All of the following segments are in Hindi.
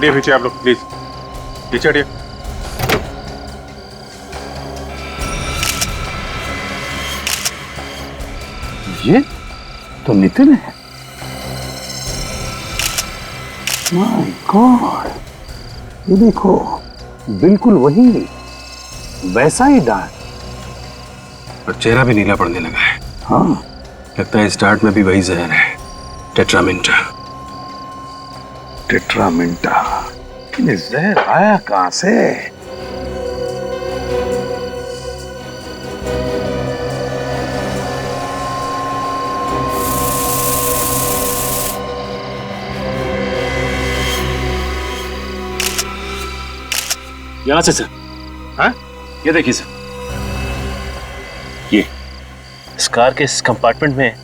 हटिए पीछे आप लोग, प्लीज पीछे हटिए। ये तो नितिन है। माय गॉड, ये देखो, बिल्कुल वही, वैसा ही डार्ट। और चेहरा भी नीला पड़ने लगा है। हाँ, लगता है इस डार्ट में भी वही जहर है, टेट्रामिंटा। टेट्रामिंटा, ये जहर आया कहां से? यहां से सर। हाँ? ये देखिए सर, ये इस कार के इस कंपार्टमेंट में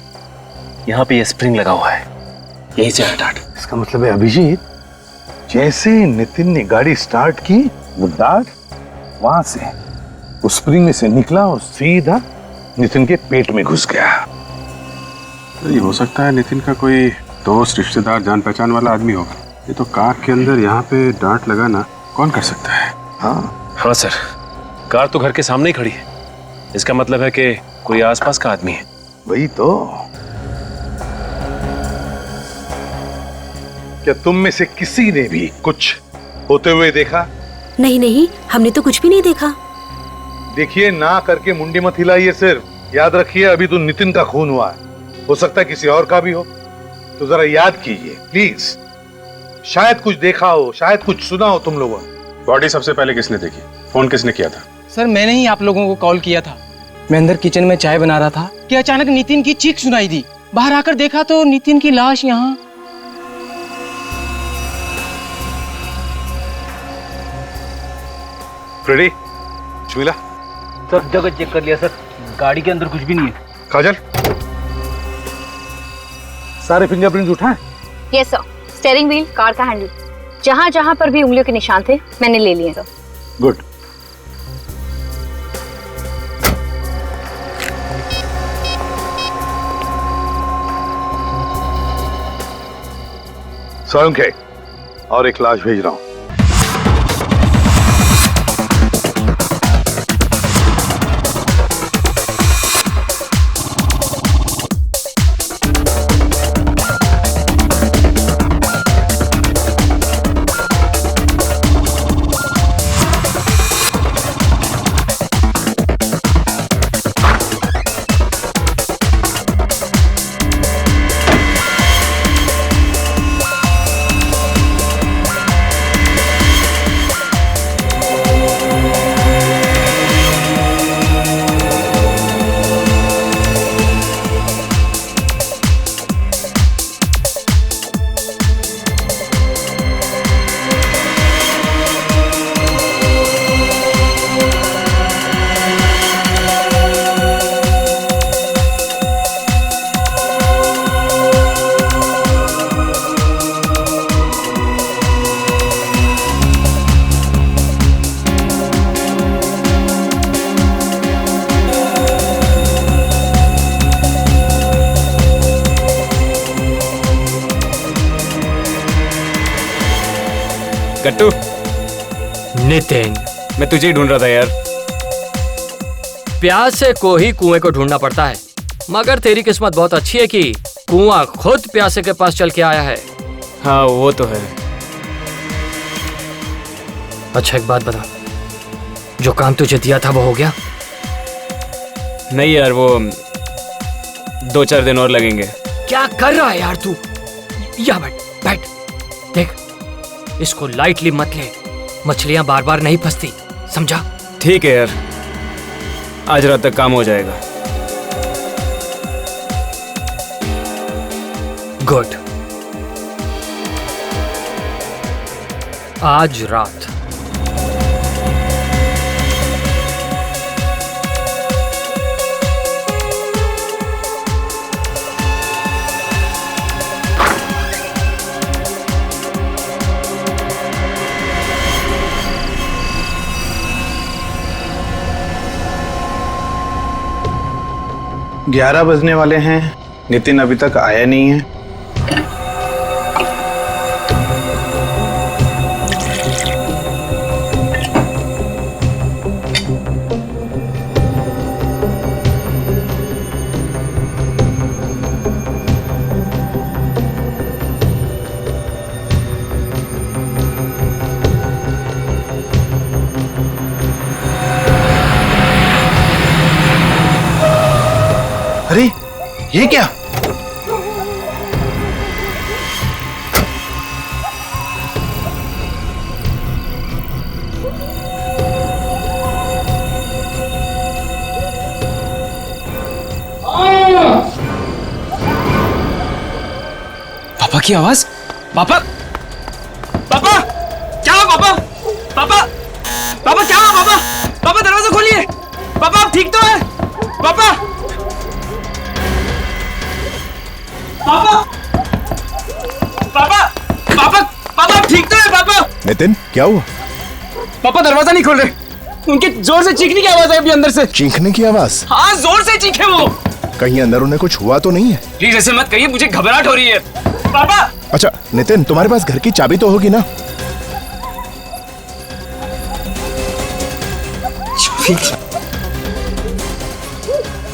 यहाँ पे ये स्प्रिंग लगा हुआ है, यही से आया डार्ट। इसका मतलब है अभिजीत, जैसे नितिन ने गाड़ी स्टार्ट की, वो डार्ट वहां से उस स्प्रिंग में से निकला और सीधा नितिन के पेट में घुस गया। तो ये हो सकता है नितिन का कोई दोस्त, रिश्तेदार, जान पहचान वाला आदमी होगा। ये तो कार के अंदर यहाँ पे डार्ट लगाना कौन कर सकता है? हाँ सर, कार तो घर के सामने ही खड़ी है, इसका मतलब है कि कोई आसपास का आदमी है। वही तो। क्या तुम में से किसी ने भी कुछ होते हुए देखा? नहीं नहीं, हमने तो कुछ भी नहीं देखा। देखिए, ना करके मुंडी मत हिलाइए, सिर्फ याद रखिए अभी तो नितिन का खून हुआ है, हो सकता है किसी और का भी हो, तो जरा याद कीजिए प्लीज। शायद कुछ देखा हो, शायद कुछ सुना हो तुम लोगों ने। बॉडी सबसे पहले किसने देखी? फोन किसने किया था? सर मैंने ही आप लोगों को कॉल किया था। मैं अंदर किचन में चाय बना रहा था कि अचानक नितिन की चीख सुनाई दी। बाहर आकर देखा तो नितिन की लाश यहाँ। फ्रेडी, सुमिला, सब जगह चेक कर लिया सर, गाड़ी के अंदर कुछ भी नहीं है। काजल, सारे फिंगरप्रिंट्स उठाए? Yes sir, steering wheel, car का हैंडल, जहां जहां पर भी उंगलियों के निशान थे मैंने ले लिए सर। गुड। स्वयं के और एक लाश भेज रहा हूं। गट्टू, नितिन, मैं तुझे ही ढूंढ रहा था यार। प्यासे को ही कुएं को ढूंढना पड़ता है, मगर तेरी किस्मत बहुत अच्छी है कि कुआं खुद प्यासे के पास चल के आया है। हाँ वो तो है। अच्छा एक बात बता, जो काम तुझे दिया था वो हो गया? नहीं यार, वो 2-4 दिन और लगेंगे। क्या कर रहा है यार तू? या बैठ बैठ, देख इसको लाइटली मत ले, मछलियां बार बार नहीं फंसती, समझा? ठीक है यार, आज रात तक काम हो जाएगा। गुड। आज रात ग्यारह बजने वाले हैं, नितिन अभी तक आया नहीं है। ये क्या? पापा की आवाज। पापा, पापा, क्या हुआ पापा? पापा, पापा क्या हुआ पापा? पापा दरवाजा खोलिए। पापा आप ठीक तो है? पापा, पापा, पापा, पापा, पापा आप ठीक तो है पापा? नितिन क्या हुआ? पापा दरवाजा नहीं खोल रहे। उनके जोर से चीखने की आवाज है अभी अंदर से। चीखने की आवाज? हाँ जोर से चीखे वो। कहीं अंदर उन्हें कुछ हुआ तो नहीं है? प्लीज ऐसे मत कहिए, मुझे घबराहट हो रही है। पापा। अच्छा नितिन, तुम्हारे पास घर की चाबी तो होगी ना?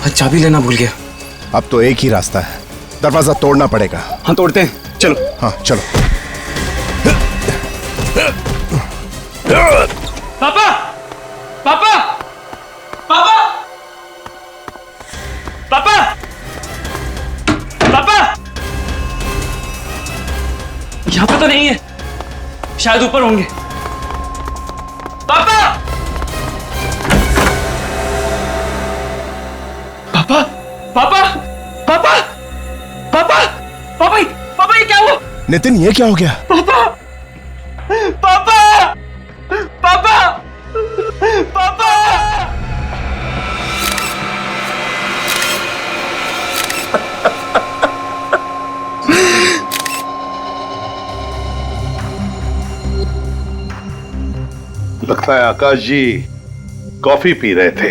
चाबी लेना भूल गया। अब तो एक ही रास्ता है, दरवाजा तोड़ना पड़ेगा। हाँ तोड़ते हैं, चलो। हाँ चलो। पापा, पापा, पापा, पापा, पापा, यहाँ पे तो नहीं है, शायद ऊपर होंगे। पापा, पापा, पापा, पापा, पापा, पापा, पापा ये क्या हुआ? नितिन ये क्या हो गया? पापा, पापा, पापा, पापा। लगता है आकाश जी कॉफी पी रहे थे।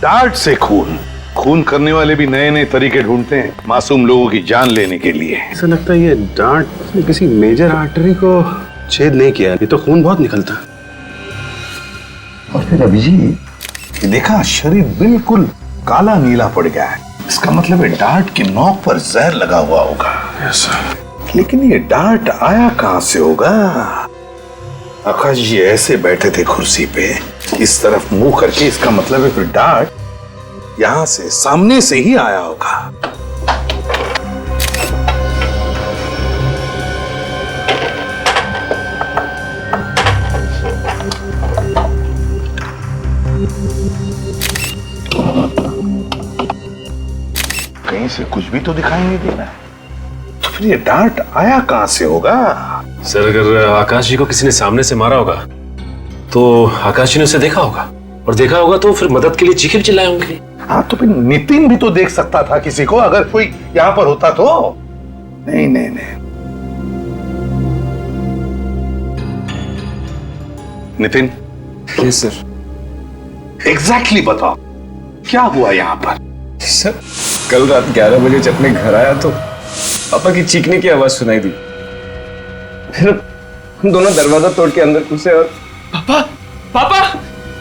डांट से खून खून करने वाले भी नए नए तरीके ढूंढते हैं मासूम लोगों की जान लेने के लिए। ऐसा लगता है ये डांट ने किसी मेजर आर्टरी को छेद नहीं किया, ये तो खून बहुत निकलता। और फिर अभिजीत, ये देखा शरीर बिल्कुल काला नीला पड़ गया है। इसका मतलब है डांट की नोक पर जहर लगा हुआ होगा। लेकिन ये डांट आया कहां से होगा? आकाश जी ऐसे बैठे थे कुर्सी पे, इस तरफ मुंह करके, इसका मतलब है फिर डांट यहां से सामने से ही आया होगा। कहीं से कुछ भी तो दिखाई नहीं दे रहा है, तो फिर ये डांट आया कहां से होगा? सर अगर आकाश जी को किसी ने सामने से मारा होगा तो आकाश जी ने उसे देखा होगा, और देखा होगा तो फिर मदद के लिए चीखे भी चिल्लाए होंगे। हाँ तो फिर नितिन भी तो देख सकता था किसी को, अगर कोई यहां पर होता तो। नहीं नहीं नहीं, नितिन। Yes sir. एग्जैक्टली बताओ क्या हुआ यहां पर? सर कल रात 11 बजे जब मैं घर आया तो पापा की चीखने की आवाज सुनाई दी। फिर हम दोनों दरवाजा तोड़ के अंदर घुसे और पापा, पापा,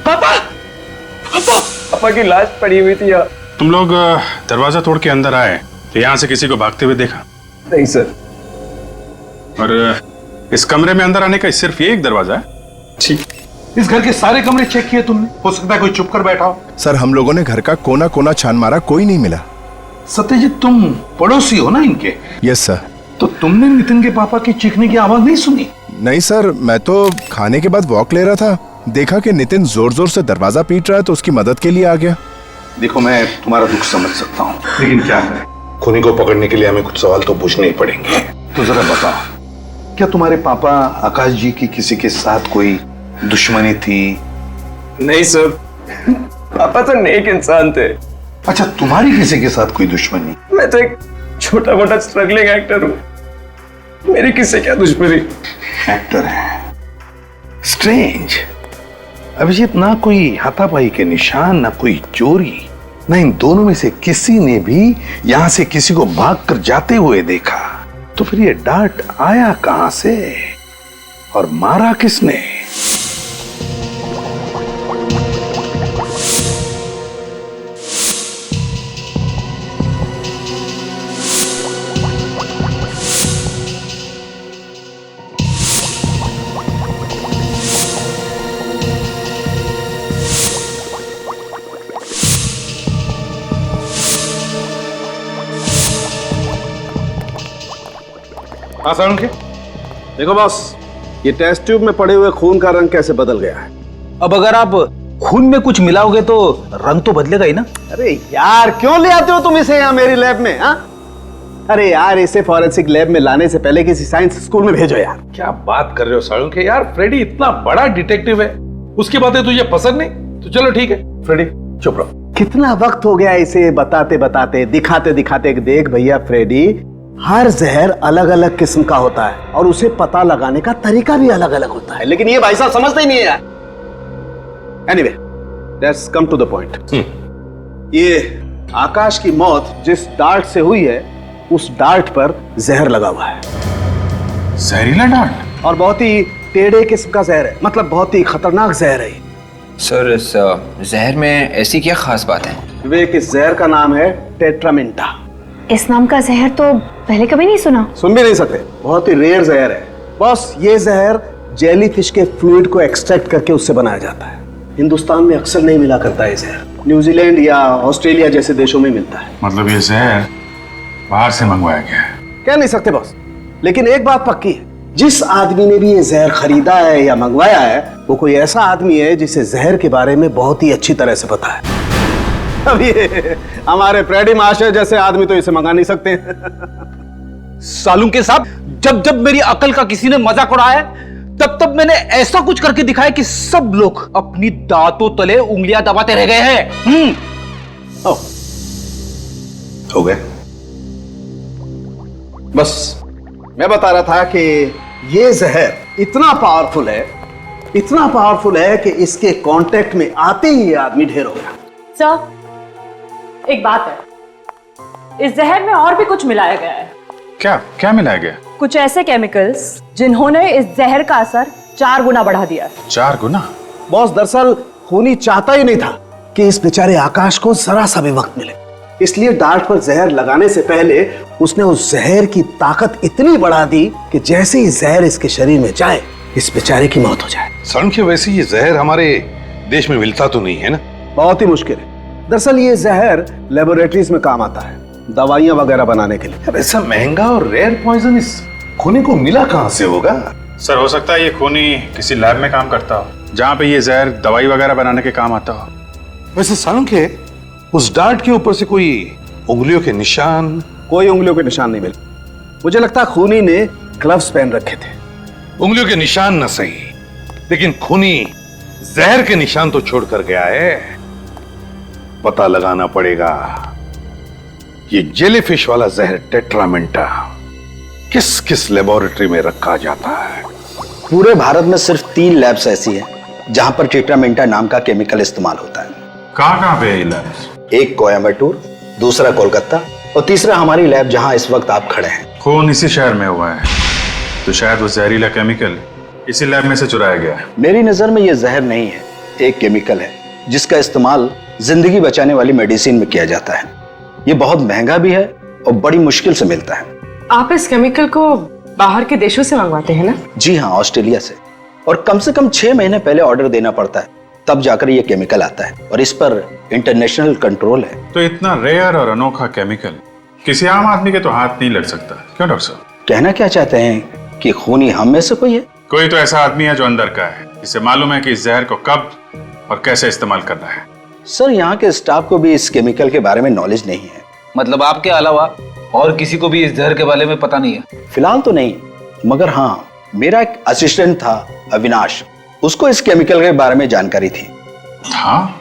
पापा, पापा, पापा की लाश पड़ी हुई थी यार। तुम लोग दरवाजा तोड़ के अंदर आए तो यहाँ से किसी को भागते हुए देखा? नहीं सर। और इस कमरे में अंदर आने का सिर्फ ये एक दरवाजा है? ठीक। इस घर के सारे कमरे चेक किए तुमने? हो सकता है कोई चुप कर बैठा हो। सर हम लोगों ने घर का कोना कोना छान मारा, कोई नहीं मिला। सत्यजीत तुम पड़ोसी हो ना इनके? Yes sir. तो तुमने नितिन के पापा की चीखने की आवाज नहीं सुनी? नहीं सर, मैं तो खाने के बाद वॉक ले रहा था, देखा कि नितिन जोर जोर से दरवाजा पीट रहा है तो उसकी मदद के लिए आ गया। देखो मैं तुम्हारा दुख समझ सकता हूँ, लेकिन क्या है, खूनी को पकड़ने के लिए हमें कुछ सवाल तो पूछने ही पड़ेंगे। तो जरा बताओ, क्या तुम्हारे पापा आकाश जी की किसी के साथ कोई दुश्मनी थी? नहीं सर, पापा तो नेक इंसान थे। अच्छा, तुम्हारी किसी के साथ कोई दुश्मनी? मैं तो एक छोटा मोटा स्ट्रगलिंग एक्टर हूँ, मेरी किससे क्या दुश्मनी? एक्टर है, स्ट्रेंज। अभिजीत, ना कोई हाथापाई के निशान, ना कोई चोरी, ना इन दोनों में से किसी ने भी यहां से किसी को भागकर जाते हुए देखा। तो फिर ये डांट आया कहां से और मारा किसने? हाँ सालुंखे। देखो बॉस, ये टेस्ट ट्यूब में पड़े हुए खून का रंग कैसे बदल गया है। अब अगर आप खून में कुछ मिलाओगे तो रंग तो बदलेगा ही ना। अरे यार, क्यों ले आते हो तुम इसे यहाँ मेरी लैब में? हाँ, अरे यार, इसे फॉरेंसिक लैब में लाने से पहले किसी साइंस स्कूल में भेजो यार। क्या बात कर रहे हो सालुंखे? यार फ्रेडी इतना बड़ा डिटेक्टिव है, उसकी बातें तुझे पसंद नहीं तो चलो ठीक है। फ्रेडी चुप रहो। कितना वक्त हो गया इसे बताते बताते, दिखाते दिखाते। देख भैया फ्रेडी, हर जहर अलग अलग किस्म का होता है और उसे पता लगाने का तरीका भी अलग अलग होता है, लेकिन ये भाई साहब समझते ही नहीं है यार। Anyway, let's come to the point. ये आकाश की मौत जिस डार्ट से हुई है, उस डार्ट पर जहर लगा हुआ है। जहरीला डार्ट? और बहुत ही टेढ़े किस्म का जहर है, मतलब बहुत ही खतरनाक जहर है। सर, इस जहर में ऐसी क्या खास बात है? विवेक, इस जहर का नाम है टेट्रामेंटा। इस नाम का जहर तो पहले कभी नहीं सुना। सुन भी नहीं सकते, बहुत ही रेयर जहर है। बॉस, ये जहर जेलीफिश के फ्लूइड को एक्सट्रैक्ट करके उससे बनाया जाता है। हिंदुस्तान में अक्सर नहीं मिला करता है जहर, न्यूजीलैंड या ऑस्ट्रेलिया जैसे देशों में मिलता है। मतलब ये जहर बाहर से मंगवाया गया है? कह नहीं सकते बॉस, लेकिन एक बात पक्की है, जिस आदमी ने भी ये जहर खरीदा है या मंगवाया है, वो कोई ऐसा आदमी है जिसे जहर के बारे में बहुत ही अच्छी तरह से पता है। अब ये हमारे फ्रेडी मास्टर जैसे आदमी तो इसे मंगा नहीं सकते। सालुंखे साहब, जब जब मेरी अकल का किसी ने मजाक उड़ाया तब तब मैंने ऐसा कुछ करके दिखाया कि सब लोग अपनी दांतों तले उंगलियां दबाते रह गए हैं। हो गए। बस मैं बता रहा था कि ये जहर इतना पावरफुल है कि इसके कांटेक्ट में आते ही ये आदमी ढेर हो गया। सर, एक बात है, इस जहर में और भी कुछ मिलाया गया है। क्या क्या मिलाया गया? कुछ ऐसे केमिकल्स जिन्होंने इस जहर का असर 4 गुना बढ़ा दिया। 4 गुना? बॉस, दरअसल खूनी चाहता ही नहीं था कि इस बेचारे आकाश को जरा सा भी वक्त मिले, इसलिए डार्ट पर जहर लगाने से पहले उसने उस जहर की ताकत इतनी बढ़ा दी कि जैसे ही जहर इसके शरीर में जाए, इस बेचारे की मौत हो जाए। सालुंखे, वैसे ये जहर हमारे देश में मिलता तो नहीं है ना? बहुत ही मुश्किल है। दरअसल ये जहर लेबोरेटरीज में काम आता है, दवाइयां वगैरह बनाने के लिए। ऐसा महंगा और रेयर पॉइजन इस खूनी को मिला कहां से होगा? सर, हो सकता है ये खूनी किसी लैब में काम करता हो, जहाँ पे ये जहर दवाई वगैरह बनाने के काम आता हो। वैसे सालुंखे, उस डार्ट के ऊपर से कोई उंगलियों के निशान? कोई उंगलियों के निशान नहीं मिले। मुझे लगता है खूनी ने ग्लव्स पहन रखे थे। उंगलियों के निशान न सही, लेकिन खूनी जहर के निशान तो छोड़ कर गया है। पता लगाना पड़ेगा ये जेलीफिश वाला जहर टेट्रामेंटा किस किस लेबोरेटरी में रखा जाता है। पूरे भारत में सिर्फ 3 लैब्स ऐसी हैं जहां पर टेट्रामेंटा नाम का केमिकल इस्तेमाल होता है। कहाँ पे है ये लैब्स? एक कोयम्बटूर, दूसरा कोलकाता और तीसरा हमारी लैब जहां इस वक्त आप खड़े हैं। खून इसी शहर में हुआ है, तो शायद वो जहरीला केमिकल इसी लैब में से चुराया गया है। मेरी नजर में ये जहर नहीं है, एक केमिकल है जिसका इस्तेमाल जिंदगी बचाने वाली मेडिसिन में किया जाता है। ये बहुत महंगा भी है और बड़ी मुश्किल से मिलता है। आप इस केमिकल को बाहर के देशों से मंगवाते हैं ना? जी हाँ, ऑस्ट्रेलिया से। और कम से कम 6 महीने पहले ऑर्डर देना पड़ता है, तब जाकर ये केमिकल आता है और इस पर इंटरनेशनल कंट्रोल है। तो इतना रेयर और अनोखा केमिकल किसी आम आदमी के तो हाथ नहीं लग सकता, क्यों डॉक्टर साहब? कहना क्या चाहते हैं कि खूनी हम में से कोई है? कोई तो ऐसा आदमी है जो अंदर का है, जिसे मालूम है कि इस जहर को कब और कैसे इस्तेमाल करना है। सर, यहाँ के स्टाफ को भी इस केमिकल के बारे में नॉलेज नहीं है। मतलब आपके अलावा और किसी को भी इस जहर के बारे में पता नहीं है? फिलहाल तो नहीं, मगर हाँ, मेरा एक असिस्टेंट था अविनाश, उसको इस केमिकल के बारे में जानकारी थी। हाँ?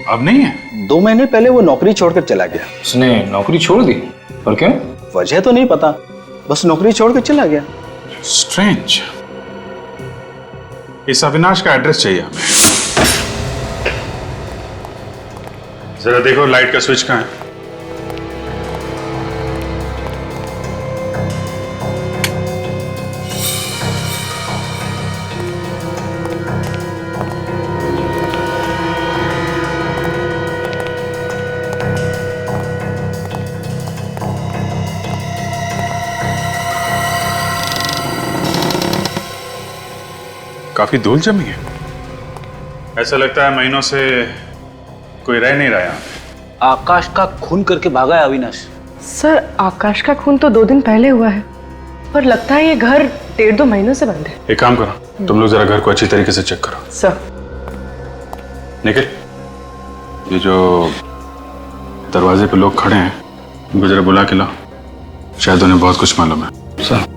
अब नहीं है? 2 महीने पहले वो नौकरी छोड़कर चला गया। उसने नौकरी छोड़ दी? और क्या वजह तो नहीं पता, बस नौकरी छोड़कर चला गया। स्ट्रेंज। इस अविनाश का एड्रेस चाहिए हमें। जरा देखो लाइट का स्विच कहाँ है? काफी धूल जमी है। ऐसा लगता है महीनों से कोई रह नहीं रहा यहाँ पे। आकाश का खून करके भागा है अविनाश। सर आकाश का खून तो 2 दिन पहले हुआ है, पर लगता है ये घर 1.5-2 महीनों से बंद है। एक काम करो, तुम लोग जरा घर को अच्छी तरीके से चेक करो। सर। निखिल, ये जो दरवाजे पे लोग खड़े हैं उनको जरा बुला के लाओ, शायद उन्हें बहुत कुछ मालूम है। सर।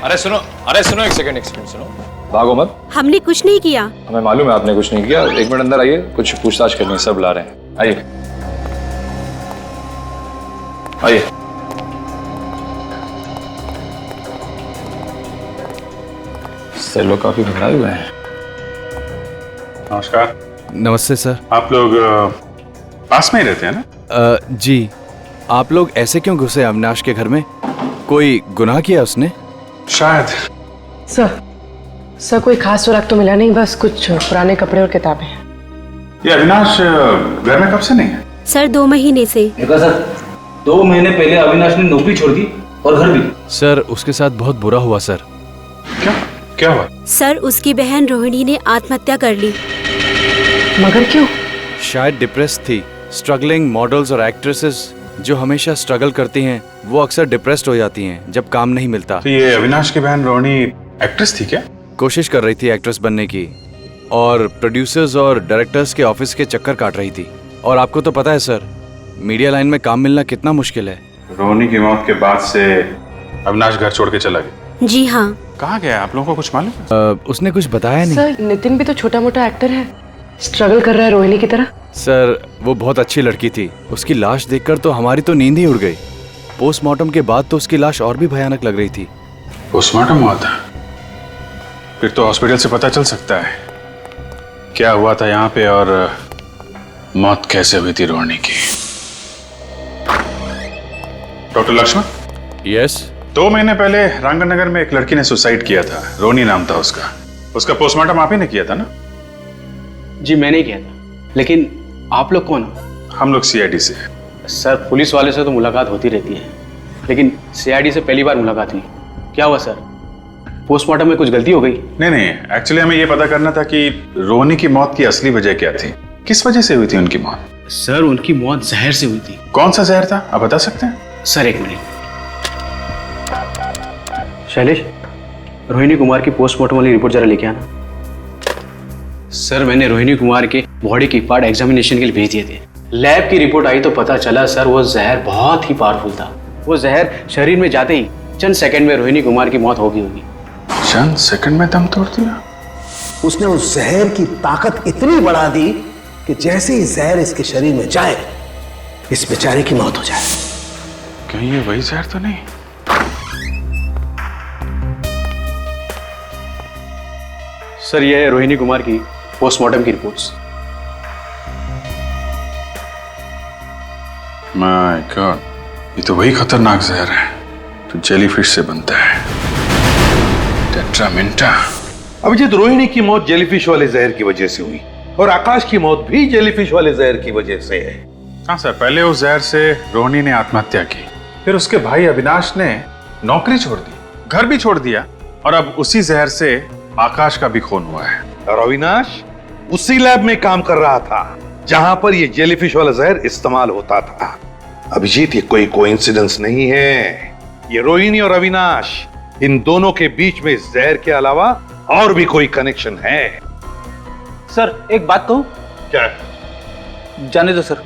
अरे सुनो, एक सेकंड सुनो, भागो मत। हमने कुछ नहीं किया। हमें मालूम है आपने कुछ नहीं किया। 1 मिनट अंदर आइए, कुछ पूछताछ करनी है, सर बुला रहे हैं। आइए। सर लोग काफी घबराए हुए हैं। नमस्कार। नमस्ते सर। आप लोग पास में ही रहते हैं ना? जी। आप लोग ऐसे क्यों घुसे अविनाश के घर में? कोई गुनाह किया उसने? शायद। सर कोई खास सुराग तो मिला नहीं, बस कुछ पुराने कपड़े और किताबें। ये अविनाश घर में कब से नहीं है? सर 2 महीने से। देखा सर, 2 महीने पहले अविनाश ने नौकरी छोड़ दी और घर भी। सर उसके साथ बहुत बुरा हुआ सर। क्या हुआ? सर उसकी बहन रोहिणी ने आत्महत्या कर ली। मगर क्यों? शायद डिप्रेस थी। स्ट्रगलिंग मॉडल्स और एक्ट्रेसेस जो हमेशा स्ट्रगल करती हैं वो अक्सर डिप्रेस्ड हो जाती हैं जब काम नहीं मिलता। तो ये अविनाश की बहन रोहिणी एक्ट्रेस थी क्या? कोशिश कर रही थी एक्ट्रेस बनने की और प्रोड्यूसर्स और डायरेक्टर्स के ऑफिस के चक्कर काट रही थी। और आपको तो पता है सर, मीडिया लाइन में काम मिलना कितना मुश्किल है। रोहिणी की मौत के बाद से अविनाश घर छोड़ के चला गया। जी हाँ। कहाँ गया? आप लोगों को कुछ मालूम है? उसने कुछ बताया नहीं। सर नितिन भी तो छोटा मोटा एक्टर है, स्ट्रगल कर रहा है रोहिणी की तरह। सर वो बहुत अच्छी लड़की थी। उसकी लाश देखकर तो हमारी तो नींद ही उड़ गई। पोस्टमार्टम के बाद तो उसकी लाश और भी भयानक लग रही थी। पोस्टमार्टम हुआ था? फिर तो हॉस्पिटल से पता चल सकता है क्या हुआ था यहाँ पे और मौत कैसे हुई थी रोहिणी की। डॉक्टर लक्ष्मण। यस। 2 महीने पहले रांगनगर में एक लड़की ने सुसाइड किया था, रोहिणी नाम था उसका। उसका पोस्टमार्टम आप ही ने किया था ना? जी मैंने किया था, लेकिन आप लोग कौन हो? हम लोग सीआईडी से। सर पुलिस वाले से तो मुलाकात होती रहती है, लेकिन सीआईडी से पहली बार मुलाकात हुई। क्या हुआ सर, पोस्टमार्टम में कुछ गलती हो गई? नहीं, एक्चुअली हमें यह पता करना था कि रोहिणी की मौत की असली वजह क्या थी। किस वजह से हुई थी उनकी मौत? सर उनकी मौत जहर से हुई थी। कौन सा जहर था, आप बता सकते हैं? Sir 1 minute. शैलेश, रोहिणी कुमार की पोस्टमार्टम वाली रिपोर्ट जरा लेके आना। सर मैंने रोहिणी कुमार के बॉडी की पार्ट एग्जामिनेशन के लिए भेज दिए थे। लैब की रिपोर्ट आई तो पता चला सर वो जहर बहुत ही पावरफुल था। वो जहर शरीर में जाते ही चंद सेकंड में रोहिणी कुमार की मौत होगी। चंद सेकंड में दम तोड़ दिया? उसने उस जहर की ताकत इतनी बढ़ा दी कि जैसे ही जहर इसके शरीर में जाए इस बेचारे की मौत हो जाए। कहीं ये वही जहर तो नहीं? सर ये है रोहिणी कुमार की पोस्टमार्टम की रिपोर्ट्स। माय गॉड, ये तो वही खतरनाक जहर है जो जेलीफिश से बनता है, टेट्रामेंटा। अभिजीत, रोहिणी की मौत जेलीफिश वाले जहर की वजह से हुई और आकाश की मौत भी जेलीफिश वाले जहर की वजह से है। हाँ सर, पहले उस जहर से रोहिणी ने आत्महत्या की, फिर उसके भाई अविनाश ने नौकरी छोड़ दी, घर भी छोड़ दिया और अब उसी जहर से आकाश का भी खून हुआ है। और अविनाश उसी लैब में काम कर रहा था जहां पर यह जेलीफिश वाला जहर इस्तेमाल होता था। अभिजीत, ये कोई कोइंसिडेंस नहीं है। ये रोहिणी और अविनाश, इन दोनों के बीच में इस जहर के अलावा और भी कोई कनेक्शन है। सर एक बात कहूं? क्या? जाने दो सर।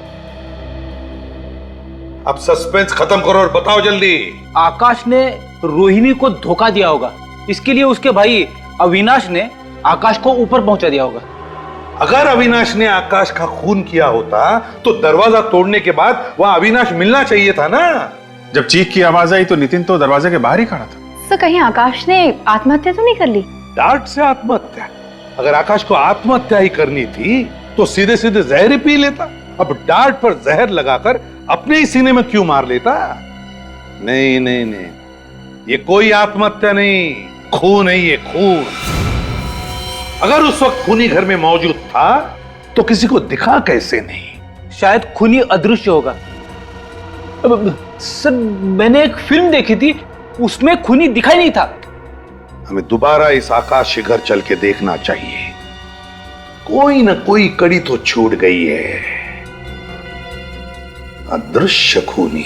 अब सस्पेंस खत्म करो और बताओ जल्दी। आकाश ने रोहिणी को धोखा दिया होगा, इसके लिए उसके भाई अविनाश ने आकाश को ऊपर पहुंचा दिया होगा। अगर अविनाश ने आकाश का खून किया होता तो दरवाजा तोड़ने के बाद वहां अविनाश मिलना चाहिए था ना। जब चीख की आवाज आई तो नितिन तो दरवाजे के बाहर ही खड़ा था। सर कहीं आकाश ने आत्महत्या तो नहीं कर ली? डांट से आत्महत्या? अगर आकाश को आत्महत्या ही करनी थी तो सीधे सीधे जहर ही पी लेता। अब डांट पर जहर लगाकर अपने ही सीने में क्यों मार लेता? नहीं नहीं नहीं, ये कोई आत्महत्या नहीं, खून है ये, खून। अगर उस वक्त खूनी घर में मौजूद था तो किसी को दिखा कैसे नहीं? शायद खूनी अदृश्य होगा। सर मैंने एक फिल्म देखी थी, उसमें खूनी दिखाई नहीं था। हमें दोबारा इस आकाश के घर चल के देखना चाहिए, कोई ना कोई कड़ी तो छूट गई है। अदृश्य खूनी।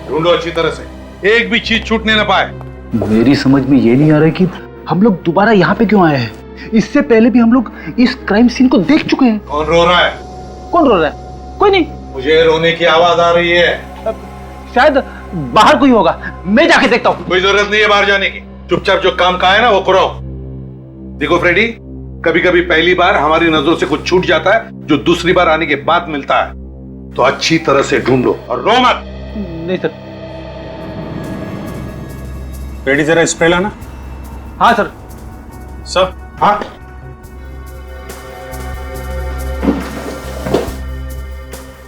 ढूंढो अच्छी तरह से, एक भी चीज छूटने न पाए। मेरी समझ में ये नहीं आ रहा कि हम लोग दोबारा यहाँ पे क्यों आए हैं। इससे पहले भी हम लोग इस क्राइम सीन को देख चुके हैं। कौन रो रहा है? कौन रो रहा है? कोई नहीं। मुझे रोने की आवाज आ रही है। शायद बाहर कोई होगा, मैं जाके देखता हूँ। कोई जरूरत नहीं है बाहर जाने की, चुपचाप जो काम का है ना वो करो। देखो फ्रेडी, कभी कभी पहली बार हमारी नजरों से कुछ छूट जाता है जो दूसरी बार आने के बाद मिलता है, तो अच्छी तरह से ढूंढो और रो मत। नहीं सर। रेडी, जरा स्प्रे लाना। हाँ सर। सर। हाँ,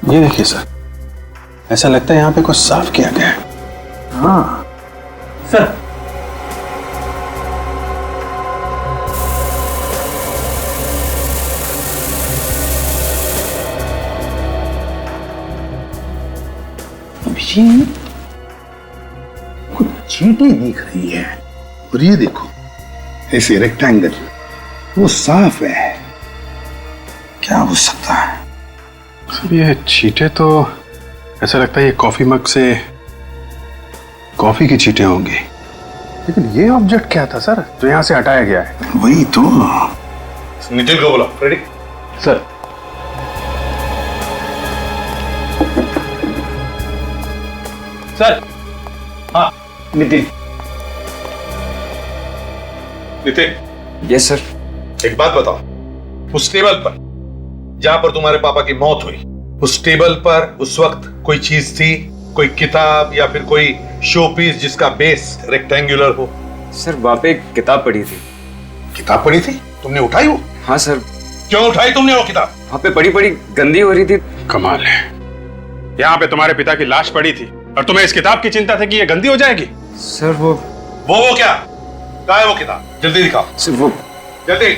ये देखिए सर, ऐसा लगता है यहाँ पे कुछ साफ किया गया है। हाँ सर। ये कुछ चींटें दिख रही है, और ये देखो ऐसे रेक्टेंगल, वो साफ है। क्या हो सकता है? सर ये चींटे तो ऐसा लगता है ये कॉफी मग से कॉफी की चींटे होंगी। लेकिन ये ऑब्जेक्ट क्या था सर जो यहाँ से हटाया गया है? वही तो। नितिन को बोला। फ्रेडी। सर। सर। हाँ नितिन। नितिन। Yes sir. एक बात बताओ, उस टेबल पर जहां पर तुम्हारे पापा की मौत हुई, उस टेबल पर उस वक्त कोई चीज थी, कोई किताब या फिर कोई शो पीस जिसका बेस रेक्टेंगुलर हो? सर वहां पे एक किताब पढ़ी थी। किताब पढ़ी थी? तुमने उठाई वो? हाँ सर। क्यों उठाई तुमने वो किताब? वहां पे पड़ी पड़ी गंदी हो रही थी। कमाल है, यहाँ पे तुम्हारे पिता की लाश पड़ी थी और तुम्हें इस किताब की चिंता थी कि ये गंदी हो जाएगी। सर वो क्या? कहाँ है वो किताब? जल्दी दिखाओ। सर वो जल्दी।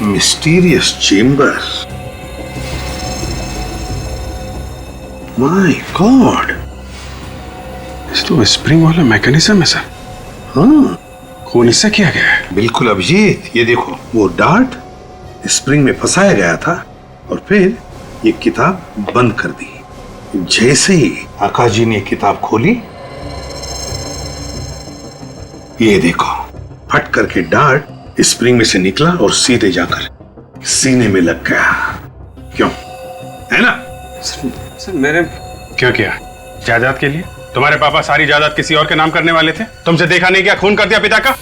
Mysterious chamber. माय गॉड, तो स्प्रिंग वाला मैकेनिज्म है सर। हाँ खून इससे किया गया है। बिल्कुल अभिजीत, ये देखो वो डार्ट स्प्रिंग में फंसाया गया था और फिर ये किताब बंद कर दी। जैसे ही आकाश जी ने किताब खोली, ये देखो फट करके डार्ट स्प्रिंग में से निकला और सीधे जाकर सीने में लग गया। क्यों, है ना? सर मेरे क्यों किया? जायदाद के लिए? तुम्हारे पापा सारी जायदाद किसी और के नाम करने वाले थे, तुमसे देखा नहीं क्या खून कर दिया पिता का?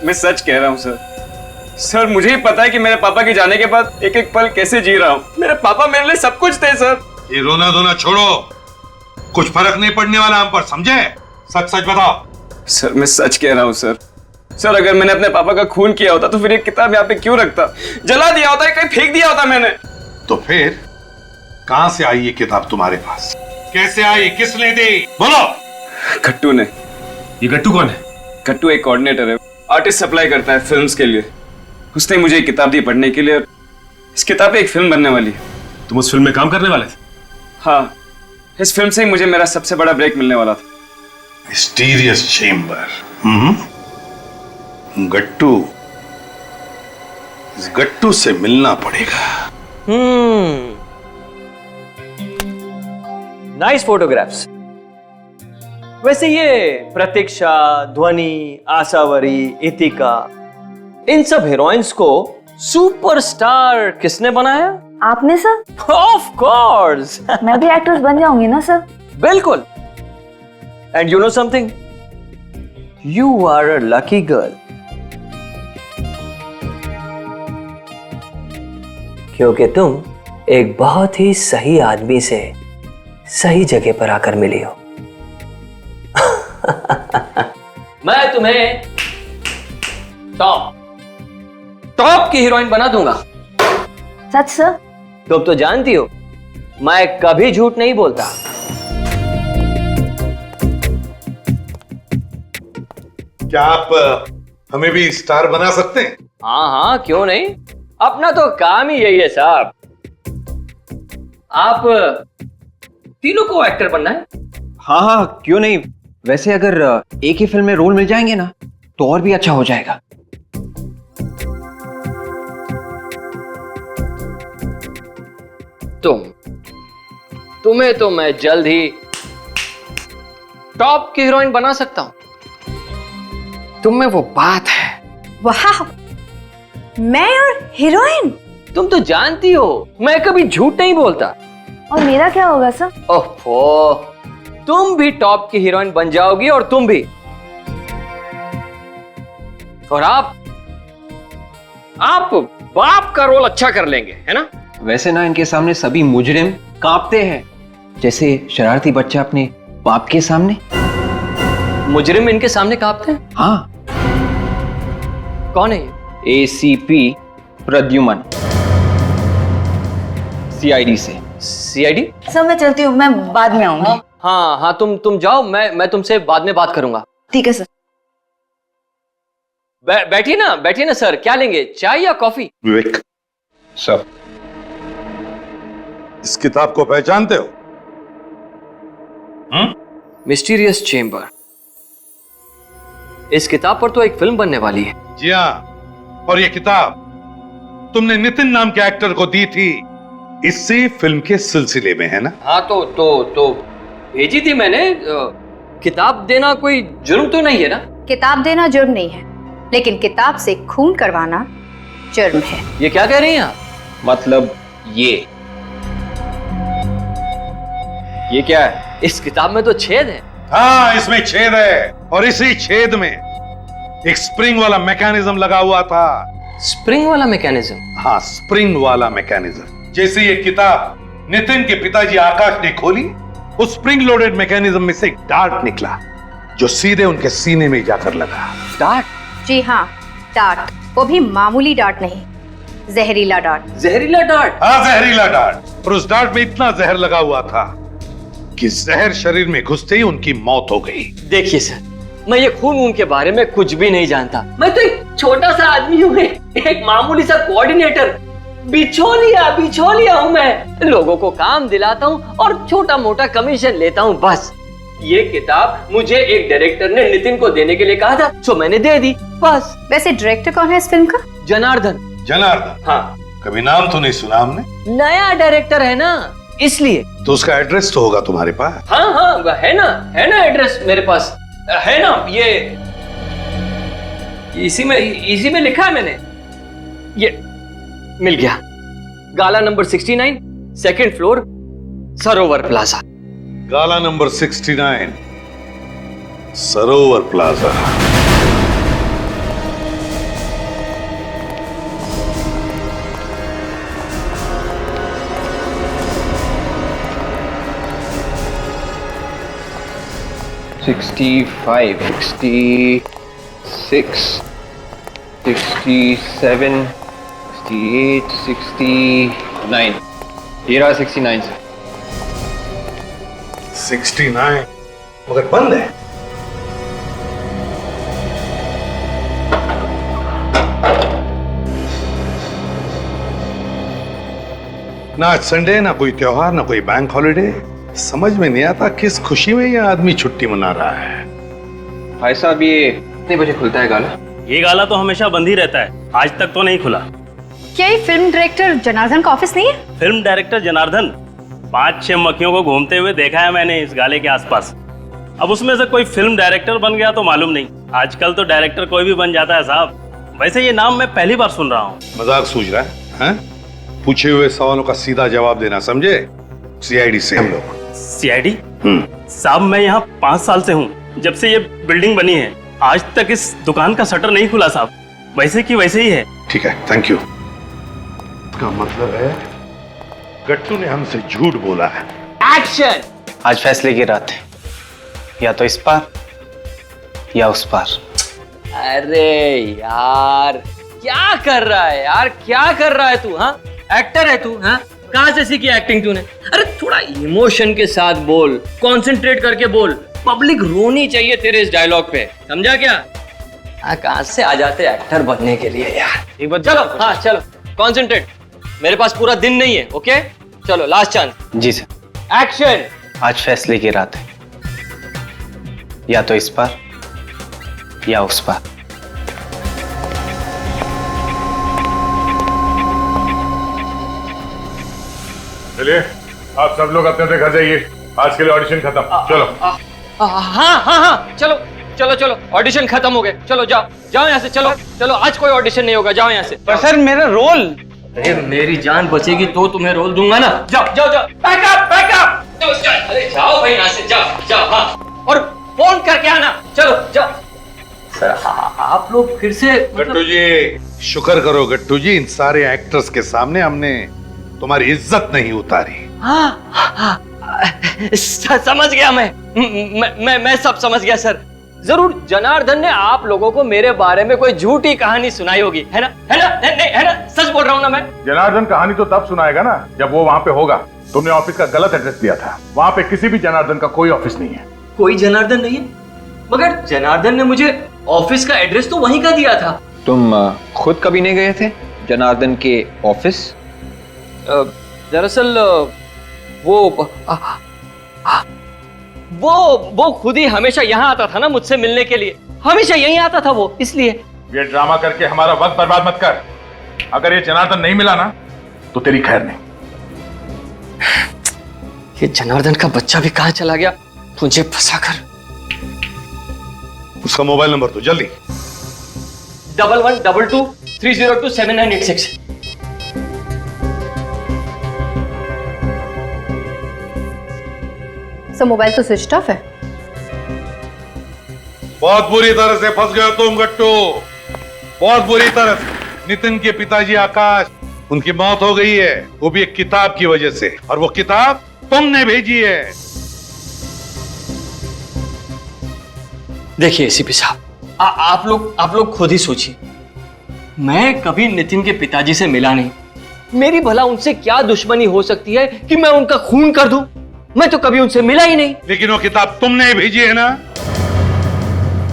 मैं सच कह रहा हूँ सर। सर मुझे ही पता है कि मेरे पापा के जाने के बाद एक एक पल कैसे जी रहा हूँ। मेरे पापा मेरे लिए सब कुछ थे सर। ये रोना धोना छोड़ो, कुछ फर्क नहीं पड़ने वाला हम पर, समझे? सच सच बताओ। सर मैं सच कह रहा हूँ सर। सर अगर मैंने अपने पापा का खून किया होता तो फिर ये किताब यहाँ पे क्यों रखता? जला दिया होता, कहीं फेंक दिया होता मैंने। तो फिर कहां से आई ये किताब तुम्हारे पास? कैसे आई? किसने दी? बोलो। गट्टू ने। ये गट्टू कौन है? गट्टू एक कोऑर्डिनेटर है, आर्टिस्ट सप्लाई करता है फिल्म्स के लिए। उसने मुझे एक किताब दी पढ़ने के लिए और इस किताब पे एक फिल्म बनने वाली है। तुम उस फिल्म में काम करने वाले थे? हाँ, इस फिल्म से ही मुझे मेरा सबसे बड़ा ब्रेक मिलने वाला था। Mysterious chamber. गट्टू, इस गट्टू से मिलना पड़ेगा। Nice photographs. वैसे ये प्रतीक्षा, ध्वनि, आशावरी, इतिका, इन सब हीरोइंस को सुपरस्टार किसने बनाया? आपने सर। Of course. मैं भी एक्ट्रेस बन जाऊंगी ना सर? बिल्कुल। And you know something, you are a lucky girl, क्योंकि तुम एक बहुत ही सही आदमी से सही जगह पर आकर मिली हो। मैं तुम्हें टॉप की हीरोइन बना दूंगा। सच सर? तुम तो जानती हो मैं कभी झूठ नहीं बोलता। क्या आप हमें भी स्टार बना सकते हैं? हाँ हाँ, क्यों नहीं, अपना तो काम ही यही है साहब। आप तीनों को एक्टर बनना है? हाँ हाँ, क्यों नहीं। वैसे अगर एक ही फिल्म में रोल मिल जाएंगे ना तो और भी अच्छा हो जाएगा। तुम्हें तो मैं जल्द ही टॉप की हीरोइन बना सकता हूं। तुम में वो बात है। वाह, मैं और हीरोइन? तुम तो जानती हो मैं कभी झूठ नहीं बोलता। और मेरा क्या होगा सर? ओहो, तुम भी टॉप की हीरोइन बन जाओगी और तुम भी। और आप बाप का रोल अच्छा कर लेंगे, है ना? वैसे ना इनके सामने सभी मुजरिम कांपते हैं, जैसे शरारती बच्चा अपने बाप के सामने। मुजरिम इनके सामने कांपते हैं? हाँ। कौन है ये? ACP प्रद्युमन, CID से। CID? सर मैं चलती हूँ, मैं बाद में आऊंगी। हाँ, तुम जाओ, मैं तुमसे बाद में बात करूंगा। ठीक है सर। बैठिए ना सर, क्या लेंगे, चाय या कॉफी? विवेक सर, इस किताब को पहचानते हो? Mysterious chamber. इस किताब पर तो एक फिल्म बनने वाली है। जी हाँ, और ये किताब तुमने नितिन नाम के एक्टर को दी थी इसी फिल्म के सिलसिले में, है ना? हाँ, तो भेजी थी मैंने। किताब देना कोई जुर्म तो नहीं है ना? किताब देना जुर्म नहीं है, लेकिन किताब से खून करवाना जुर्म है। ये क्या कह रही हैं आप? मतलब ये क्या है? इस किताब में तो छेद है। हाँ, इसमें छेद है, और इसी छेद में एक स्प्रिंग वाला मैकेनिज्म लगा हुआ था। स्प्रिंग वाला मैकेनिज्म? हाँ, स्प्रिंग वाला मैकेनिज्म। जैसे ये किताब नितिन के पिताजी आकाश ने खोली, उस स्प्रिंग लोडेड मैकेनिज्म में से एक डार्ट निकला जो सीधे उनके सीने में जाकर लगा। डार्ट? जी हाँ, डार्ट। वो भी मामूली डार्ट नहीं, जहरीला डार्ट। जहरीला डार्ट? हाँ, जहरीला डार्ट। और उस डार्ट में इतना जहर लगा हुआ था कि जहर शरीर में घुसते ही उनकी मौत हो गई। देखिए सर, मैं ये खून के बारे में कुछ भी नहीं जानता। मैं तो एक छोटा सा आदमी हूँ, एक मामूली सा कोऑर्डिनेटर। बिछोलिया हूँ मैं। लोगों को काम दिलाता हूँ और छोटा मोटा कमीशन लेता हूँ, बस। ये किताब मुझे एक डायरेक्टर ने नितिन को देने के लिए कहा था, तो मैंने दे दी, बस। वैसे डायरेक्टर कौन है इस फिल्म का? जनार्दन। जनार्दन? हाँ। कभी नाम तो नहीं सुना हमने। नया डायरेक्टर है ना, इसलिए। तो उसका एड्रेस तो होगा तुम्हारे पास? हाँ, है ना एड्रेस मेरे पास, है ना। ये इसी में लिखा है मैंने। ये मिल गया। गाला नंबर 69, सेकंड फ्लोर, सरोवर प्लाजा। गाला नंबर 69, सरोवर प्लाजा। $65, $66, $67, $68, $69। ये रहा 69 से। 69 मगर बंद है। ना आज संडे, ना कोई त्योहार, ना कोई बैंक हॉलिडे। समझ में नहीं आता किस खुशी में यह आदमी छुट्टी मना रहा है। भाई साहब, ये कितने बजे खुलता है गाला? ये गाला तो हमेशा बंद ही रहता है, आज तक तो नहीं खुला। क्या ये फिल्म डायरेक्टर जनार्दन का ऑफिस नहीं है? Film director Janardan? 5-6 मक्खियों को घूमते हुए देखा है मैंने इस गाले के आसपास। अब उसमें से कोई फिल्म डायरेक्टर बन गया तो मालूम नहीं। आजकल तो डायरेक्टर कोई भी बन जाता है साहब। वैसे ये नाम मैं पहली बार सुन रहा हूँ। मजाक सूझ रहा है? पूछे हुए सवालों का सीधा जवाब देना, समझे? CID से हम लोग। CID? साहब, मैं यहाँ 5 साल से हूँ, जब से ये बिल्डिंग बनी है। आज तक इस दुकान का शटर नहीं खुला साहब, वैसे की वैसे ही है। ठीक है, थैंक यू। का मतलब है गट्टू ने हमसे झूठ बोला है। एक्शन! आज फैसले की रात है, या तो इस पार या उस पार। अरे यार, क्या कर रहा है यार, क्या कर रहा है तू? हाँ, एक्टर है तू? हाँ, कहाँ से सीखी एक्टिंग तूने? अरे थोड़ा इमोशन के साथ बोल, कंसंट्रेट करके बोल। पब्लिक रोनी चाहिए तेरे इस डायलॉग पे, समझा क्या? कहाँ से आ जाते एक्टर बनने के लिए यार। एक बार चलो, हाँ चलो, कंसंट्रेट। मेरे पास पूरा दिन नहीं है, ओके? चलो, लास्ट चांस। जी सर। एक्शन! आज फैसले की रात है, या तो इस पार या उस पार। चलिए आप सब लोग अपने अपने घर जाइए, आज के लिए ऑडिशन खत्म। चलो। हाँ, चलो चलो चलो, ऑडिशन खत्म हो गए, चलो जाओ जाओ यहाँ से, चलो चलो, आज कोई ऑडिशन नहीं होगा, जाओ यहाँ से। पर सर मेरा रोल। अरे मेरी जान बचेगी तो तुम्हें रोल दूंगा ना। जाओ जाओ जाओ, बैकअप बैकअप, अरे जाओ भाई यहाँ से, जाओ जाओ। हाँ, और फोन करके आना, चलो जाओ। सर आप लोग फिर से गट्टू जी, शुक्र करो गट्टू जी, इन सारे एक्टर्स के सामने हमने तुम्हारी इज्जत नहीं उतारी। हाँ, समझ गया मैं सब समझ गया सर। जरूर जनार्दन ने आप लोगों को मेरे बारे में कोई झूठी कहानी सुनाई होगी, है ना? नहीं है ना? सच बोल रहा हूँ ना मैं? जनार्दन कहानी तो तब सुनाएगा ना जब वो वहाँ पे होगा। तुमने ऑफिस का गलत एड्रेस दिया था, वहाँ पे किसी भी जनार्दन का कोई ऑफिस नहीं है। कोई जनार्दन नहीं है? मगर जनार्दन ने मुझे ऑफिस का एड्रेस तो वहीं का दिया था। तुम खुद कभी नहीं गए थे जनार्दन के ऑफिस? दरअसल वो खुद ही हमेशा यहाँ आता था ना मुझसे मिलने के लिए, हमेशा यहीं आता था वो, इसलिए। ये ड्रामा करके हमारा वक्त बर्बाद मत कर। अगर ये जनार्दन नहीं मिला ना तो तेरी खैर नहीं। ये जनार्दन का बच्चा भी कहाँ चला गया मुझे फंसाकर। उसका मोबाइल नंबर दो जल्दी। 1122-302-7986। सर मोबाइल तो स्विच ऑफ है। बहुत बुरी तरह से फंस गए तुम गट्टू, बहुत बुरी तरह से। नितिन के पिताजी आकाश, उनकी मौत हो गई है, वो भी एक किताब की वजह से, और वो किताब तुमने भेजी है। देखिए एसीपी साहब, आप लोग खुद ही सोचिए। मैं कभी नितिन के पिताजी से मिला नहीं, मेरी भला उनसे क्या दुश्मनी हो सकती है कि मैं उनका खून कर दूं? मैं तो कभी उनसे मिला ही नहीं। लेकिन वो किताब तुमने भेजी है ना?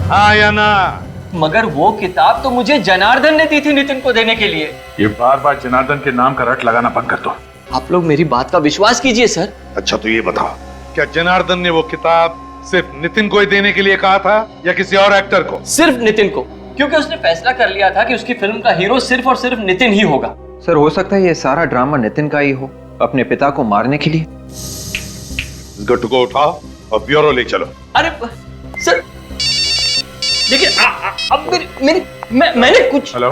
हाँ या ना? मगर वो किताब तो मुझे जनार्दन ने दी थी नितिन को देने के लिए। ये बार बार जनार्दन के नाम का रट लगाना बंद कर दो। आप लोग मेरी बात का विश्वास कीजिए सर। अच्छा तो ये बताओ, क्या जनार्दन ने वो किताब सिर्फ नितिन को ही देने के लिए कहा था या किसी और एक्टर को? सिर्फ नितिन को, क्योंकि उसने फैसला कर लिया था कि उसकी फिल्म का हीरो सिर्फ और सिर्फ नितिन ही होगा। सर हो सकता है ये सारा ड्रामा नितिन का ही हो, अपने पिता को मारने के लिए। इस गट्टू को उठाओ और ब्यूरो ले चलो। अरे सर देखिए, अब मैंने कुछ। हेलो,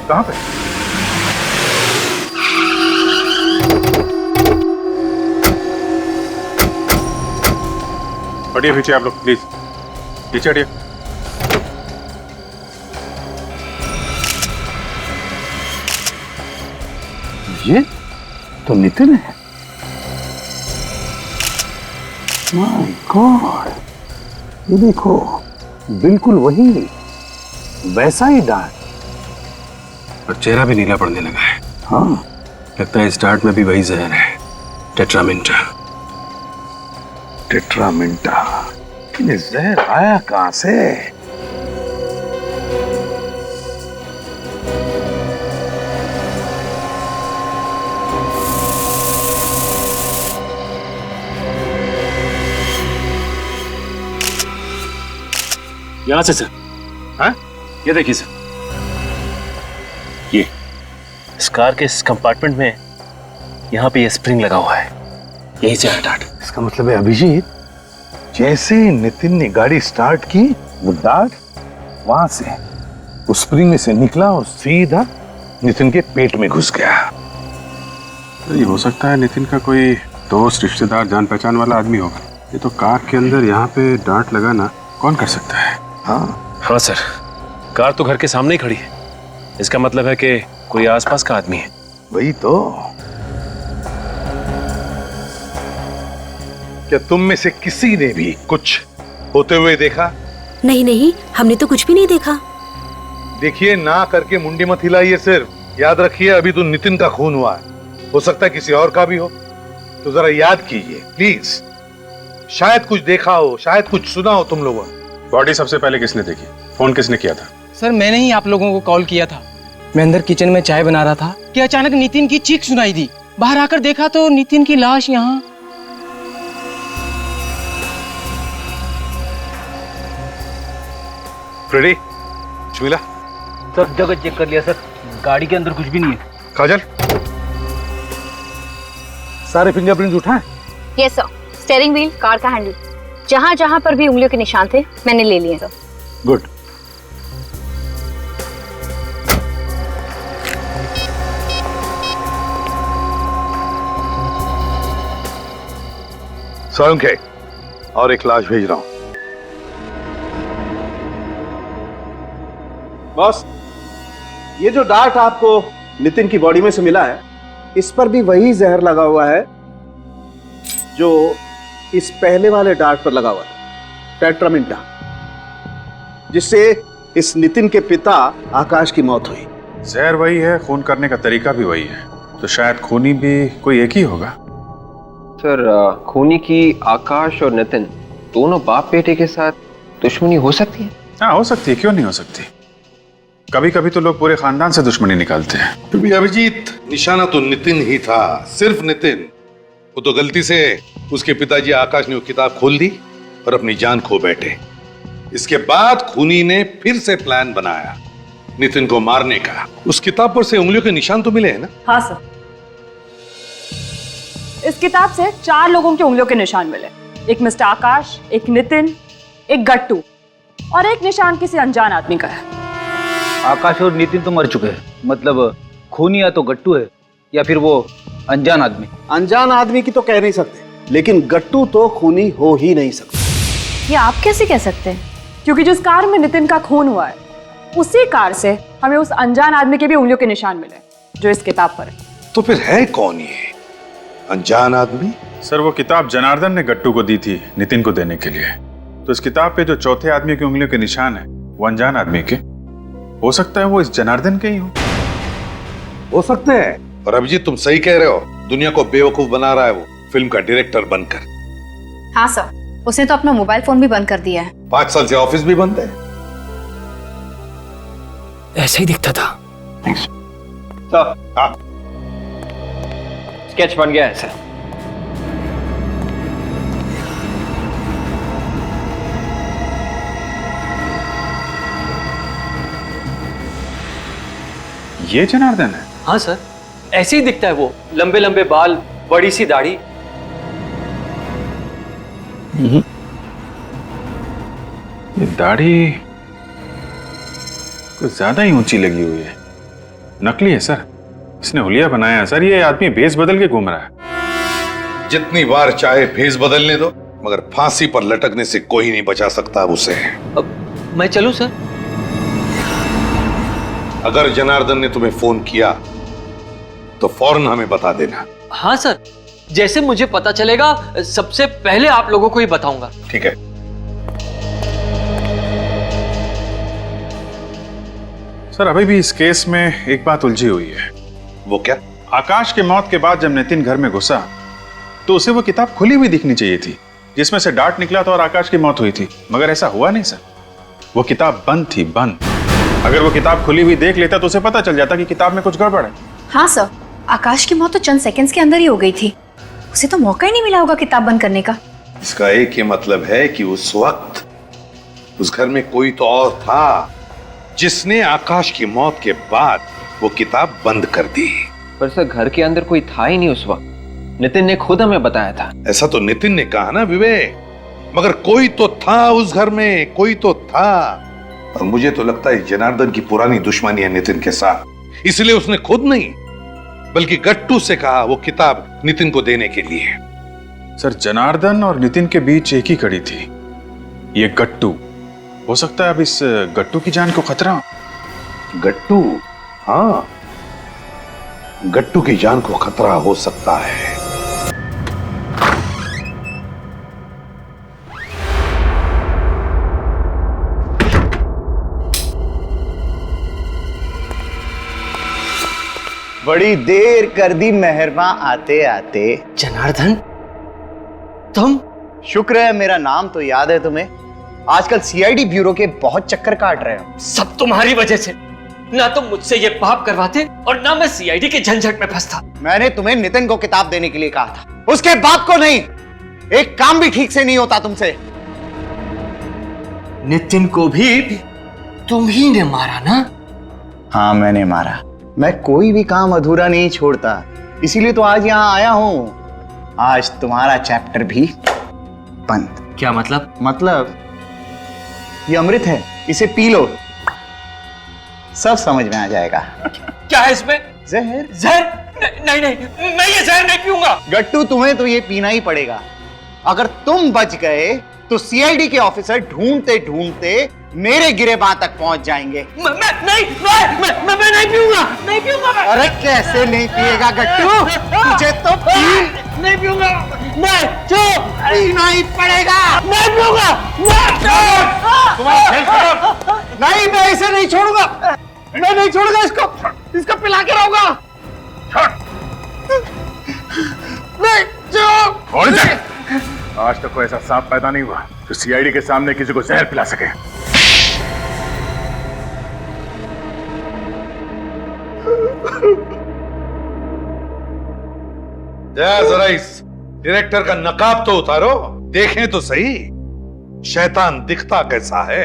कहाँ पे? हटिए पीछे आप लोग, प्लीज पीछे हटिए। ये तो नितिन है। माय गॉड, ये देखो बिल्कुल वही, वैसा ही डार्क, और चेहरा भी नीला पड़ने लगा है। हाँ लगता है इस डार्ट में भी वही जहर है, टेट्रामेंटा। टेट्रामेंटा, ये जहर आया कहां से? यहां से सर। हाँ? ये देखिए सर, ये इस कार के इस कंपार्टमेंट में यहाँ पे ये स्प्रिंग लगा हुआ है, यहीं से आया डार्ट। इसका मतलब है अभिजीत, जैसे नितिन ने गाड़ी स्टार्ट की, वो डार्ट वहां से उस स्प्रिंग में से निकला और सीधा नितिन के पेट में घुस गया। तो ये हो सकता है नितिन का कोई दोस्त, रिश्तेदार, जान पहचान वाला आदमी होगा। ये तो कार के अंदर यहाँ पे डार्ट लगाना कौन कर सकता है? हाँ सर, कार तो घर के सामने ही खड़ी है, इसका मतलब है कि कोई आसपास का आदमी है। वही तो। क्या तुम में से किसी ने भी कुछ होते हुए देखा? नहीं, हमने तो कुछ भी नहीं देखा। देखिए, ना करके मुंडी मत हिलाइए, सिर्फ याद रखिए अभी तो नितिन का खून हुआ है, हो सकता है किसी और का भी हो, तो जरा याद कीजिए प्लीज। शायद कुछ देखा हो, शायद कुछ सुना हो तुम लोगों ने। बॉडी सबसे पहले किसने देखी? फोन किसने किया था? सर मैंने ही आप लोगों को कॉल किया था। मैं अंदर किचन में चाय बना रहा था कि अचानक नितिन की चीख सुनाई दी। बाहर आकर देखा तो नितिन की लाश यहाँ। फ्रेडी, शमीला, सर जगह चेक कर लिया सर, गाड़ी के अंदर कुछ भी नहीं है। काजल, सारे फिंगरप्रिंट्स उठाए? Yes sir, steering wheel, car का हैंडल, जहां जहां पर भी उंगलियों के निशान थे मैंने ले लिए सर। गुड। स्वयं के और एक लाश भेज रहा हूं। बॉस, ये जो डार्ट आपको नितिन की बॉडी में से मिला है, इस पर भी वही जहर लगा हुआ है जो इस पहले वाले डार्ट पर लगा हुआ था, टेट्रामिंटा, जिससे इस नितिन के पिता आकाश की मौत हुई। जहर वही है, खून करने का तरीका भी वही है, तो शायद खूनी भी कोई एक ही होगा। सर, खूनी की आकाश और नितिन दोनों बाप बेटे के साथ दुश्मनी हो सकती है? हाँ, हो सकती है, क्यों नहीं हो सकती। कभी कभी तो लोग पूरे खानदान से दुश्मनी निकालते हैं। फिर भी अभिजीत, निशाना तो नितिन ही था, सिर्फ नितिन। वो तो गलती से उसके पिताजी आकाश ने वो किताब खोल दी और अपनी जान खो बैठे। इसके बाद खूनी ने फिर से प्लान बनाया नितिन को मारने का। उस किताब पर से उंगलियों के निशान तो मिले हैं ना? हाँ सर, इस किताब से 4 लोगों के उंगलियों के निशान मिले। एक मिस्टर आकाश, एक नितिन, एक गट्टू और एक निशान किसी अनजान आदमी का है। आकाश और नितिन तो मर चुके हैं, मतलब खूनी या तो गट्टू है या फिर वो अनजान आदमी। अनजान आदमी की तो कह नहीं सकते, लेकिन गट्टू तो खूनी हो ही नहीं सकता। ये आप कैसे कह सकते हैं? क्योंकि जिस कार में नितिन का खून हुआ है, उसी कार से हमें उस अनजान आदमी के भी उंगलियों के निशान मिले जो इस किताब पर है। तो फिर है कौन ये अनजान आदमी? सर, वो किताब जनार्दन ने गट्टू को दी थी नितिन को देने के लिए। तो इस किताब पे जो चौथे आदमी की उंगलियों के निशान है वो अनजान आदमी के, हो सकता है वो इस जनार्दन के ही हो सकते हैं। और अभिजीत, तुम सही कह रहे हो, दुनिया को बेवकूफ बना रहा है वो फिल्म का डायरेक्टर बनकर। हाँ सर, उसने तो अपना मोबाइल फोन भी बंद कर दिया है। 5 साल से ऑफिस भी बंद है। ऐसे ही दिखता था। हाँ, स्केच बन गया है सर। ये जनार्दन है? हाँ सर, ऐसे ही दिखता है वो, लंबे लंबे बाल, बड़ी सी दाढ़ी। ये दाढ़ी कुछ ज्यादा ही ऊंची लगी हुई है। नकली है सर, इसने हुलिया बनाया है सर। ये आदमी भेस बदल के घूम रहा है। जितनी बार चाहे भेस बदलने दो, मगर फांसी पर लटकने से कोई नहीं बचा सकता उसे। अब मैं चलूं सर? अगर जनार्दन ने तुम्हें फोन किया तो फौरन हमें बता देना। हाँ सर, जैसे मुझे पता चलेगा सबसे पहले आप लोगों को ही बताऊंगा। ठीक है। सर, अभी भी इस केस में एक बात उलझी हुई है। वो क्या? आकाश के मौत के बाद जब नितिन घर में घुसा तो उसे वो किताब खुली हुई दिखनी चाहिए थी जिसमें से डार्ट निकला था और आकाश की मौत हुई थी, मगर ऐसा हुआ नहीं सर। वो किताब बंद थी, बंद। अगर वो किताब खुली हुई देख लेता तो उसे पता चल जाता कि किताब में कुछ गड़बड़ है। हाँ सर, आकाश की मौत तो चंद सेकंड्स के अंदर ही हो गई थी, उसे तो मौका ही नहीं मिला होगा किताब बंद करने का। इसका एक ही मतलब है कि उस वक्त उस घर में कोई तो और था जिसने आकाश की मौत के बाद वो किताब बंद कर दी। पर सर, घर के अंदर कोई था ही नहीं उस वक्त, नितिन ने खुद हमें बताया था। ऐसा तो नितिन ने कहा ना विवेक, मगर कोई तो था उस घर में, कोई तो था। और मुझे तो लगता है जनार्दन की पुरानी दुश्मनी है नितिन के साथ, इसलिए उसने खुद नहीं बल्कि गट्टू से कहा वो किताब नितिन को देने के लिए। सर, जनार्दन और नितिन के बीच एक ही कड़ी थी, ये गट्टू। हो सकता है अब इस गट्टू की जान को खतरा हो। गट्टू? हाँ, गट्टू की जान को खतरा हो सकता है। बड़ी देर कर दी मेहरमा आते आते। जनार्दन, तुम? शुक्र है मेरा नाम तो याद है तुम्हें। आजकल सीआईडी ब्यूरो के बहुत चक्कर काट रहे हो। सब तुम्हारी वजह से। ना तुम मुझसे ये पाप करवाते और ना मैं सीआईडी के झंझट में फंसता। मैंने तुम्हें नितिन को किताब देने के लिए कहा था, उसके बाप को नहीं। एक काम भी ठीक से नहीं होता तुमसे। नितिन को भी तुम ही ने मारा ना? हाँ मैंने मारा। मैं कोई भी काम अधूरा नहीं छोड़ता, इसीलिए तो आज यहाँ आया हूँ। आज तुम्हारा चैप्टर भी बंद। क्या मतलब? मतलब ये अमृत है, इसे पी लो, सब समझ में आ जाएगा। क्या है इसमें? जहर। जहर? नहीं नहीं, मैं ये जहर नहीं पीऊंगा। गट्टू तुम्हें तो ये पीना ही पड़ेगा। अगर तुम बच गए तो सीआईडी के ऑफिसर ढूंढते ढूंढते मेरे गिरेबां तक पहुंच जाएंगे। मैं नहीं पीऊंगा, नहीं पीऊंगा मैं। अरे कैसे नहीं पिएगा गट्टू? तुझे तो नहीं पीऊंगा मैं, जो पीना ही पड़ेगा। नहीं पीऊंगा नहीं, मैं इसे नहीं छोड़ूंगा, मैं नहीं छोड़ूंगा इसको पिला के रहूंगा। नहीं, जो आज तक कोई ऐसा सांप पैदा नहीं हुआ जो सीआईडी के सामने किसी को जहर पिला सके। जरा इस डायरेक्टर का नकाब तो उतारो, देखें तो सही शैतान दिखता कैसा है।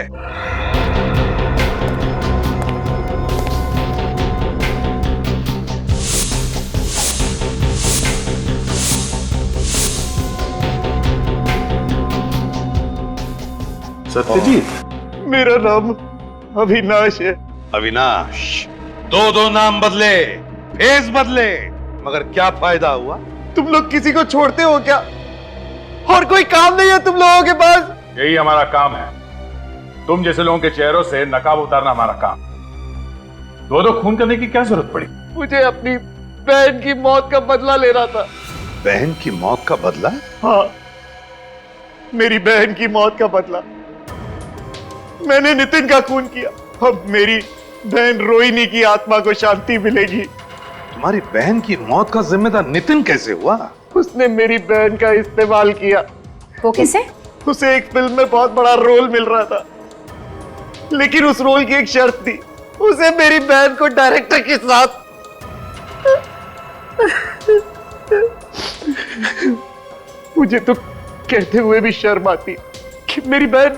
सत्यजीत, मेरा नाम अविनाश है। अविनाश, दो नाम बदले, फेस बदले, मगर क्या फायदा हुआ? तुम लोग किसी को छोड़ते हो क्या? और कोई काम नहीं है तुम लोगों के पास? यही हमारा काम है। तुम जैसे लोगों के चेहरों से नकाब उतारना हमारा काम। दो खून करने की क्या जरूरत पड़ी? मुझे अपनी बहन की मौत का बदला लेना था। बहन की मौत का बदला? हाँ, मेरी बहन की मौत का बदला। मैंने नितिन का खून किया, अब मेरी बहन रोहिणी की आत्मा को शांति मिलेगी। तुम्हारी बहन की मौत का जिम्मेदार नितिन कैसे हुआ? उसने मेरी बहन का इस्तेमाल किया। वो कैसे? उसे एक फिल्म में बहुत बड़ा रोल मिल रहा था, लेकिन उस रोल की एक शर्त थी, उसे मेरी बहन को डायरेक्टर के साथ। मुझे तो कहते हुए भी शर्म आती कि मेरी बहन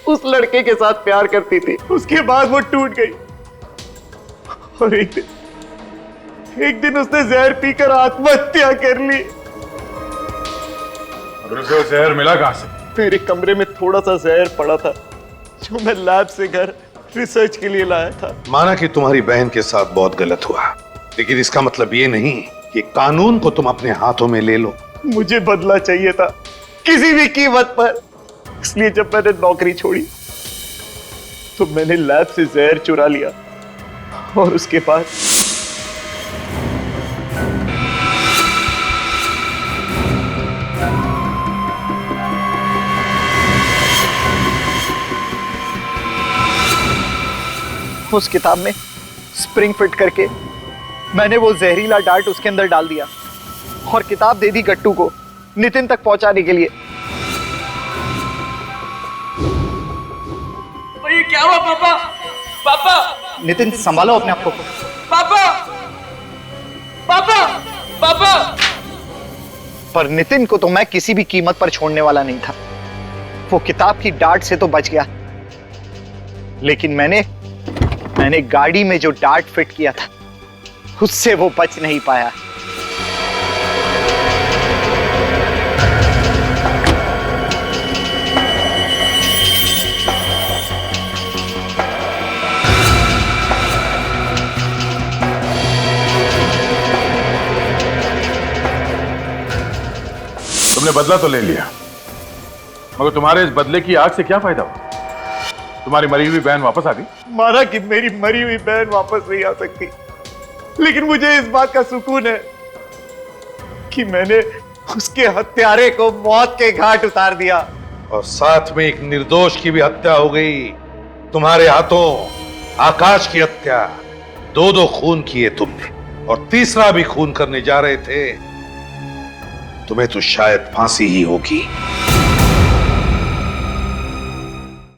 उस लड़के के साथ प्यार करती थी, उसके बाद वो टूट गई और एक दिन उसने जहर पीकर आत्महत्या कर ली। और उसे वो जहर मिला कहां से? मेरे कमरे में थोड़ा सा जहर पड़ा था जो मैं लैब से घर रिसर्च के लिए लाया था। माना कि तुम्हारी बहन के साथ बहुत गलत हुआ, लेकिन इसका मतलब ये नहीं कि कानून को तुम अपने हाथों में ले लो। मुझे बदला चाहिए था किसी भी कीमत पर, इसलिए जब मैंने नौकरी छोड़ी तो मैंने लैब से जहर चुरा लिया और उसके बाद उस किताब में स्प्रिंग फिट करके मैंने वो जहरीला डार्ट उसके अंदर डाल दिया और किताब दे दी गट्टू को नितिन तक पहुंचाने के लिए। ये क्या हुआ पापा? पापा! नितिन संभालो अपने आप को। पापा! पापा! पापा! पर नितिन को तो मैं किसी भी कीमत पर छोड़ने वाला नहीं था। वो किताब की डार्ट से तो बच गया, लेकिन मैंने गाड़ी में जो डार्ट फिट किया था उससे वो बच नहीं पाया। तुमने बदला तो ले लिया, मगर तुम्हारे इस बदले की आग से क्या फायदा हुआ? तुम्हारी मरी हुई बहन वापस आ गई। माना कि मेरी मरी हुई बहन वापस नहीं आ सकती, लेकिन मुझे इस बात का सुकून है कि मैंने उसके हत्यारे को मौत के घाट उतार दिया और साथ में एक निर्दोष की भी हत्या हो गई तुम्हारे हाथों। आकाश की हत्या, दो खून किए तुमने और तीसरा भी खून करने जा रहे थे। तुम्हें तो शायद फांसी ही होगी।